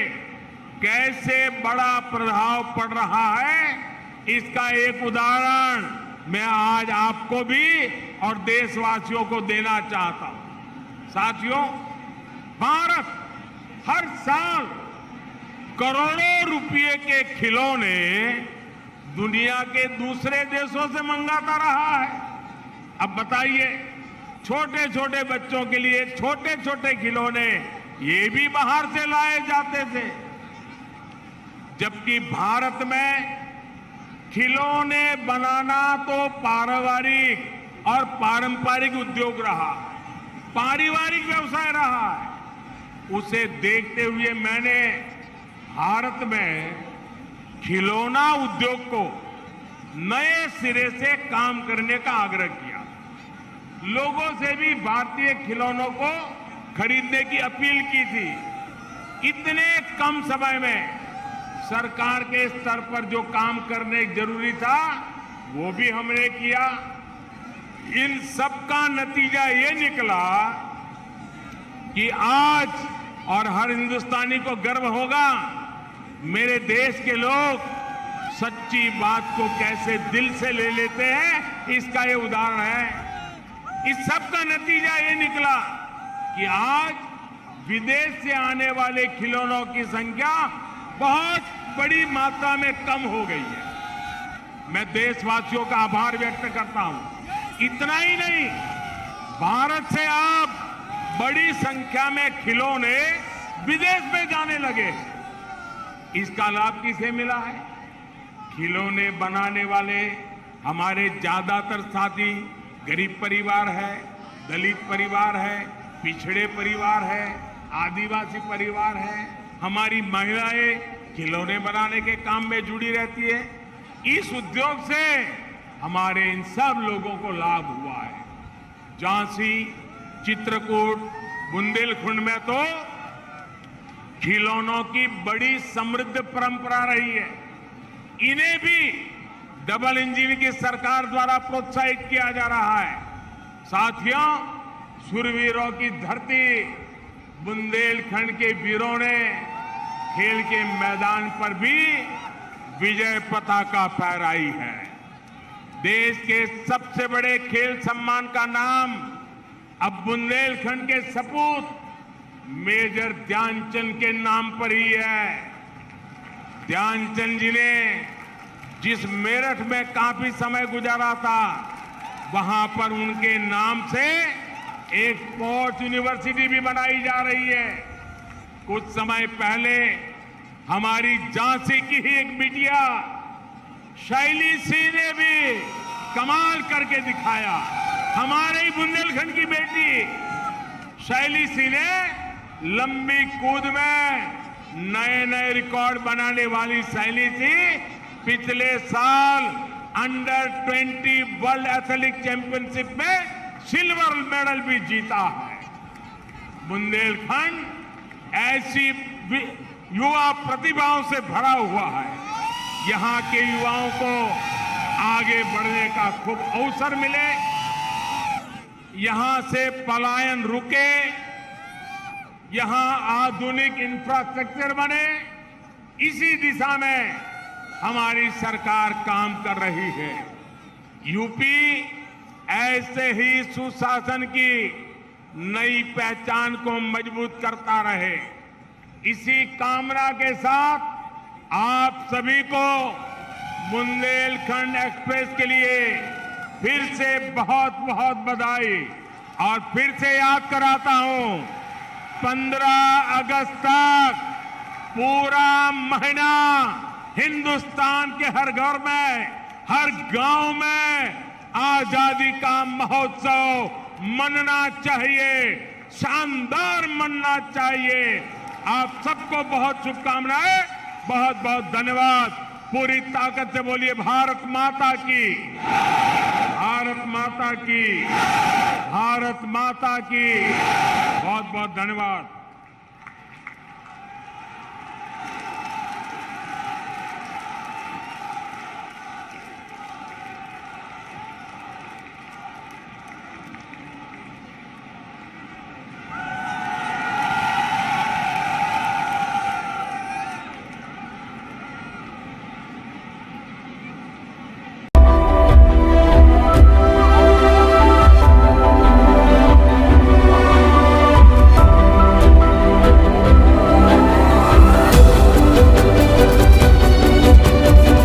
E: कैसे बड़ा प्रभाव पड़ रहा है, इसका एक उदाहरण मैं आज आपको भी और देशवासियों को देना चाहता हूं। साथियों, भारत हर साल करोड़ों रुपए के खिलौने दुनिया के दूसरे देशों से मंगाता रहा है। अब बताइए, छोटे छोटे बच्चों के लिए छोटे छोटे खिलौने ये भी बाहर से लाए जाते थे, जबकि भारत में खिलौने बनाना तो पारिवारिक और पारंपरिक उद्योग रहा, पारिवारिक व्यवसाय रहा है। उसे देखते हुए मैंने भारत में खिलौना उद्योग को नए सिरे से काम करने का आग्रह किया। लोगों से भी भारतीय खिलौनों को खरीदने की अपील की थी। इतने कम समय में सरकार के स्तर पर जो काम करने जरूरी था वो भी हमने किया। इन सब का नतीजा ये निकला कि आज, और हर हिंदुस्तानी को गर्व होगा, मेरे देश के लोग सच्ची बात को कैसे दिल से ले लेते हैं, इसका ये उदाहरण है। इस सब का नतीजा ये निकला कि आज विदेश से आने वाले खिलौनों की संख्या बहुत बड़ी मात्रा में कम हो गई है। मैं देशवासियों का आभार व्यक्त करता हूं। इतना ही नहीं, भारत से अब बड़ी संख्या में खिलौने विदेश में जाने लगे। इसका लाभ किसे मिला है? खिलौने बनाने वाले हमारे ज्यादातर साथी गरीब परिवार है, दलित परिवार है, पिछड़े परिवार है, आदिवासी परिवार है। हमारी महिलाएं खिलौने बनाने के काम में जुड़ी रहती है। इस उद्योग से हमारे इन सब लोगों को लाभ हुआ है। झांसी, चित्रकूट, बुंदेलखंड में तो खिलौनों की बड़ी समृद्ध परंपरा रही है। इन्हें भी डबल इंजन की सरकार द्वारा प्रोत्साहित किया जा रहा है। साथियों, शूरवीरों की धरती बुंदेलखंड के वीरों ने खेल के मैदान पर भी विजय पताका फहराई है। देश के सबसे बड़े खेल सम्मान का नाम अब बुंदेलखंड के सपूत मेजर ध्यानचंद के नाम पर ही है। ध्यानचंद जी ने जिस मेरठ में काफी समय गुजारा था, वहां पर उनके नाम से एक स्पोर्ट्स यूनिवर्सिटी भी बनाई जा रही है। कुछ समय पहले हमारी झांसी की ही एक बिटिया शैली सिंह ने भी कमाल करके दिखाया। हमारे ही बुंदेलखंड की बेटी शैली सिंह ने लंबी कूद में नए नए रिकॉर्ड बनाने वाली शैली सिंह पिछले साल अंडर 20 वर्ल्ड एथलेटिक चैंपियनशिप में सिल्वर मेडल भी जीता है। बुंदेलखंड ऐसी युवा प्रतिभाओं से भरा हुआ है। यहां के युवाओं को आगे बढ़ने का खूब अवसर मिले, यहां से पलायन रुके, यहां आधुनिक इंफ्रास्ट्रक्चर बने, इसी दिशा में हमारी सरकार काम कर रही है। यूपी ऐसे ही सुशासन की नई पहचान को मजबूत करता रहे। इसी कामना के साथ आप सभी को बुंदेलखंड एक्सप्रेस के लिए फिर से बहुत बहुत बधाई। और फिर से याद कराता हूं, 15 अगस्त तक पूरा महीना हिंदुस्तान के हर घर में, हर गांव में आजादी का महोत्सव मनना चाहिए, शानदार मनना चाहिए। आप सबको बहुत शुभकामनाएं, बहुत बहुत धन्यवाद। पूरी ताकत से बोलिए भारत माता की, भारत माता की, भारत माता की। बहुत बहुत धन्यवाद।